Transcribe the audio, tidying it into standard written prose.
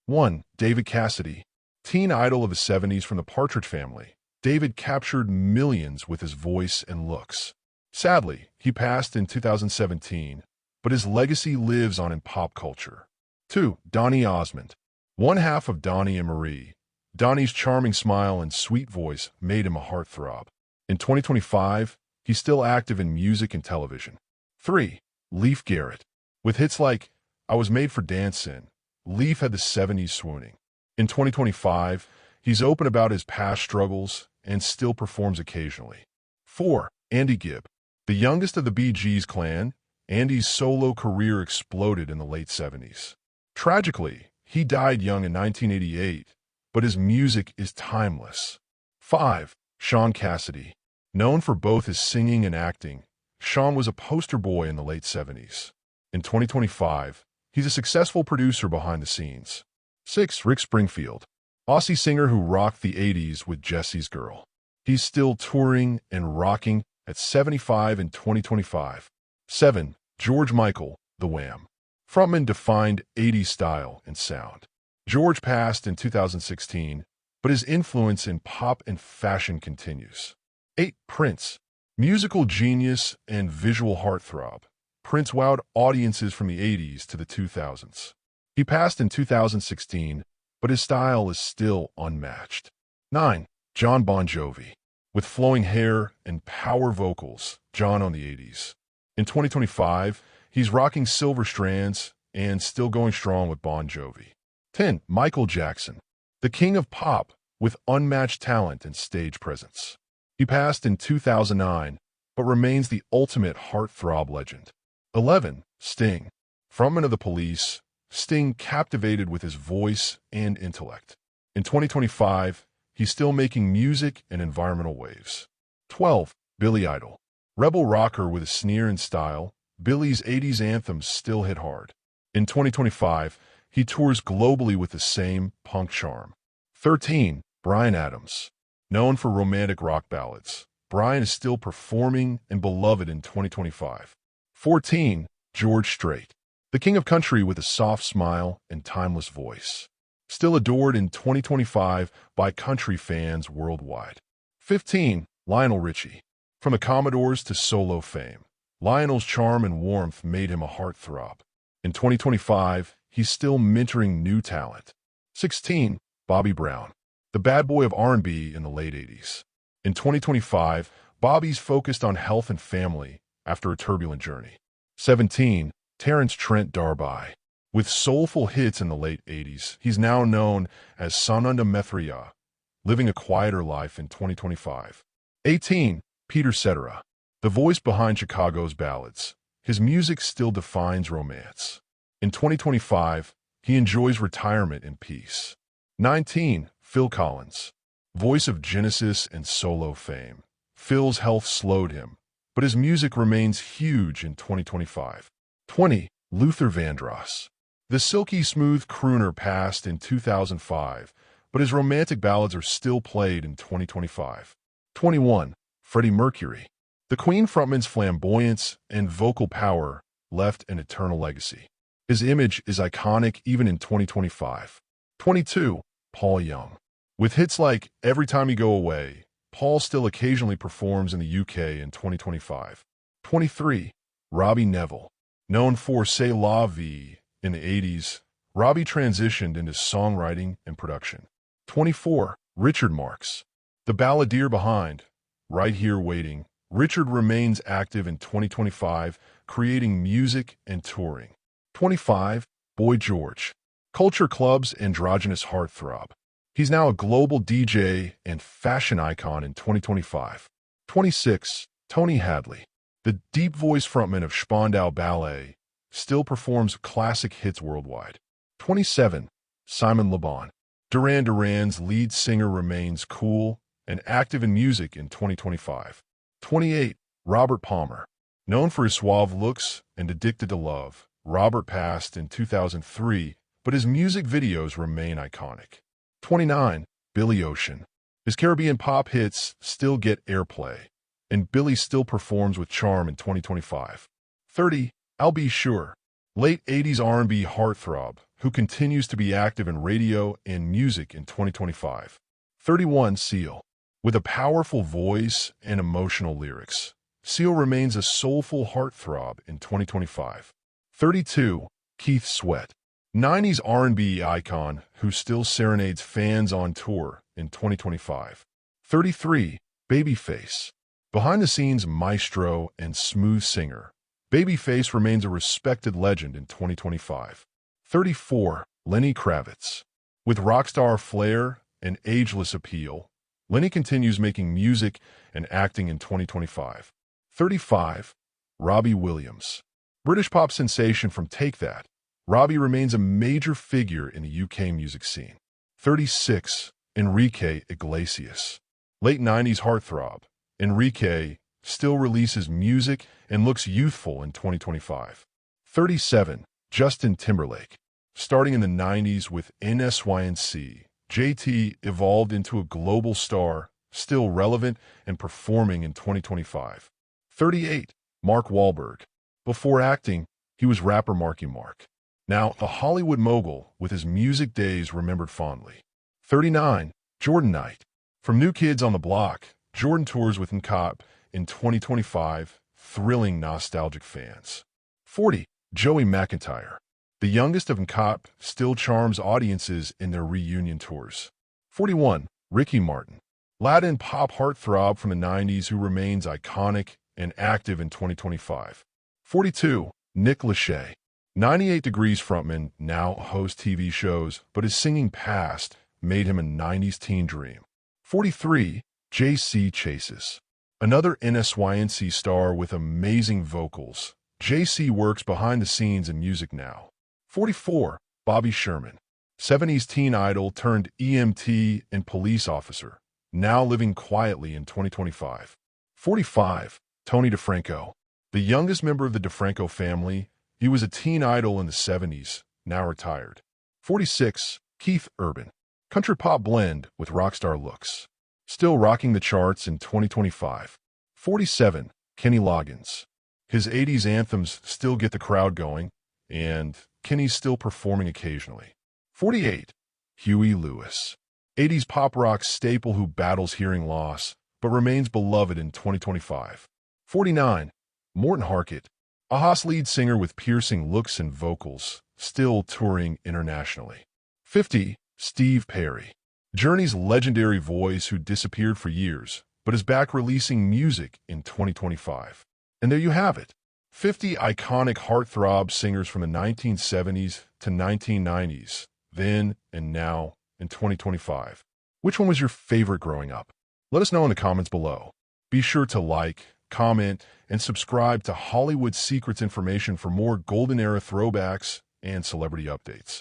1. David Cassidy. Teen idol of the 70s from the Partridge Family, David captured millions with his voice and looks. Sadly, he passed in 2017, but his legacy lives on in pop culture. 2. Donny Osmond. One half of Donny and Marie. Donny's charming smile and sweet voice made him a heartthrob. In 2025, he's still active in music and television. 3. Leif Garrett. With hits like I Was Made for Dancin', Leif had the 70s swooning. In 2025, he's open about his past struggles and still performs occasionally. 4. Andy Gibb. The youngest of the Bee Gees clan, Andy's solo career exploded in the late 70s. Tragically, he died young in 1988, but his music is timeless. 5. Sean Cassidy. Known for both his singing and acting, Sean was a poster boy in the late 70s. In 2025, he's a successful producer behind the scenes. 6. Rick Springfield. Aussie singer who rocked the 80s with Jesse's Girl. He's still touring and rocking at 75 in 2025. 7. George Michael, The Wham. Frontman defined 80s style and sound. George passed in 2016, but his influence in pop and fashion continues. 8. Prince. Musical genius and visual heartthrob, Prince wowed audiences from the 80s to the 2000s. He passed in 2016, but his style is still unmatched. 9. Jon Bon Jovi. With flowing hair and power vocals, John on the 80s. In 2025, he's rocking silver strands and still going strong with Bon Jovi. 10. Michael Jackson. The king of pop with unmatched talent and stage presence. He passed in 2009, but remains the ultimate heartthrob legend. 11. Sting. Frontman of the Police, Sting captivated with his voice and intellect. In 2025, he's still making music and environmental waves. 12. Billy Idol. Rebel rocker with a sneer and style, Billy's 80s anthems still hit hard. In 2025, he tours globally with the same punk charm. 13. Bryan Adams. Known for romantic rock ballads, Bryan is still performing and beloved in 2025. 14. George Strait. The king of country with a soft smile and timeless voice. Still adored in 2025 by country fans worldwide. 15. Lionel Richie. From the Commodores to solo fame, Lionel's charm and warmth made him a heartthrob. In 2025, he's still mentoring new talent. 16. Bobby Brown. The bad boy of R&B in the late 80s. In 2025, Bobby's focused on health and family after a turbulent journey. 17. Terrence Trent D'Arby. With soulful hits in the late 80s, he's now known as Sananda Methriya, living a quieter life in 2025. 18. Peter Cetera. The voice behind Chicago's ballads. His music still defines romance. In 2025, he enjoys retirement and peace. 19. Phil Collins. Voice of Genesis and solo fame. Phil's health slowed him, but his music remains huge in 2025. 20. Luther Vandross. The silky smooth crooner passed in 2005, but his romantic ballads are still played in 2025. 21. Freddie Mercury. The Queen frontman's flamboyance and vocal power left an eternal legacy. His image is iconic even in 2025. 22. Paul Young. With hits like Every Time You Go Away, Paul still occasionally performs in the UK in 2025. 23. Robbie Neville. Known for C'est La Vie in the 80s, Robbie transitioned into songwriting and production. 24. Richard Marx. The balladeer behind Right Here Waiting, Richard remains active in 2025, creating music and touring. 25. Boy George. Culture Club's androgynous heartthrob. He's now a global DJ and fashion icon in 2025. 26. Tony Hadley. The deep voice frontman of Spandau Ballet still performs classic hits worldwide. 27. Simon Le Bon. Duran Duran's lead singer remains cool and active in music in 2025. 28. Robert Palmer. Known for his suave looks and addicted to love, Robert passed in 2003, but his music videos remain iconic. 29. Billy Ocean. His Caribbean pop hits still get airplay, and Billy still performs with charm in 2025. 30. I'll Be Sure. Late 80s R&B heartthrob, who continues to be active in radio and music in 2025. 31. Seal. With a powerful voice and emotional lyrics, Seal remains a soulful heartthrob in 2025. 32. Keith Sweat. 90s R&B icon who still serenades fans on tour in 2025. 33. Babyface. Behind-the-scenes maestro and smooth singer, Babyface remains a respected legend in 2025. 34. Lenny Kravitz. With rockstar flair and ageless appeal, Lenny continues making music and acting in 2025. 35. Robbie Williams. British pop sensation from Take That, Robbie remains a major figure in the UK music scene. 36. Enrique Iglesias. Late 90s heartthrob, Enrique still releases music and looks youthful in 2025. 37. Justin Timberlake. Starting in the 90s with NSYNC, JT evolved into a global star, still relevant and performing in 2025. 38. Mark Wahlberg. Before acting, he was rapper Marky Mark. Now a Hollywood mogul with his music days remembered fondly. 39. Jordan Knight. From New Kids on the Block, Jordan tours with Nkop in 2025, thrilling nostalgic fans. 40. Joey McIntyre. The youngest of Nkop still charms audiences in their reunion tours. 41. Ricky Martin. Latin pop heartthrob from the 90s who remains iconic and active in 2025. 42. Nick Lachey. 98 Degrees frontman, now hosts TV shows, but his singing past made him a 90s teen dream. 43. J.C. Chases. Another NSYNC star with amazing vocals, J.C. works behind the scenes in music now. 44. Bobby Sherman. 70s teen idol turned EMT and police officer, now living quietly in 2025. 45. Tony DeFranco. The youngest member of the DeFranco family, he was a teen idol in the 70s, now retired. 46. Keith Urban. Country pop blend with rockstar looks. Still rocking the charts in 2025. 47. Kenny Loggins. His 80s anthems still get the crowd going, and Kenny's still performing occasionally. 48. Huey Lewis. 80s pop rock staple who battles hearing loss, but remains beloved in 2025. 49. Morten Harket. A Haas lead singer with piercing looks and vocals, still touring internationally. 50. Steve Perry. Journey's legendary voice who disappeared for years, but is back releasing music in 2025. And there you have it. 50 iconic heartthrob singers from the 1970s to 1990s, then and now in 2025. Which one was your favorite growing up? Let us know in the comments below. Be sure to like, comment, and subscribe to Hollywood Secrets information for more golden era throwbacks and celebrity updates.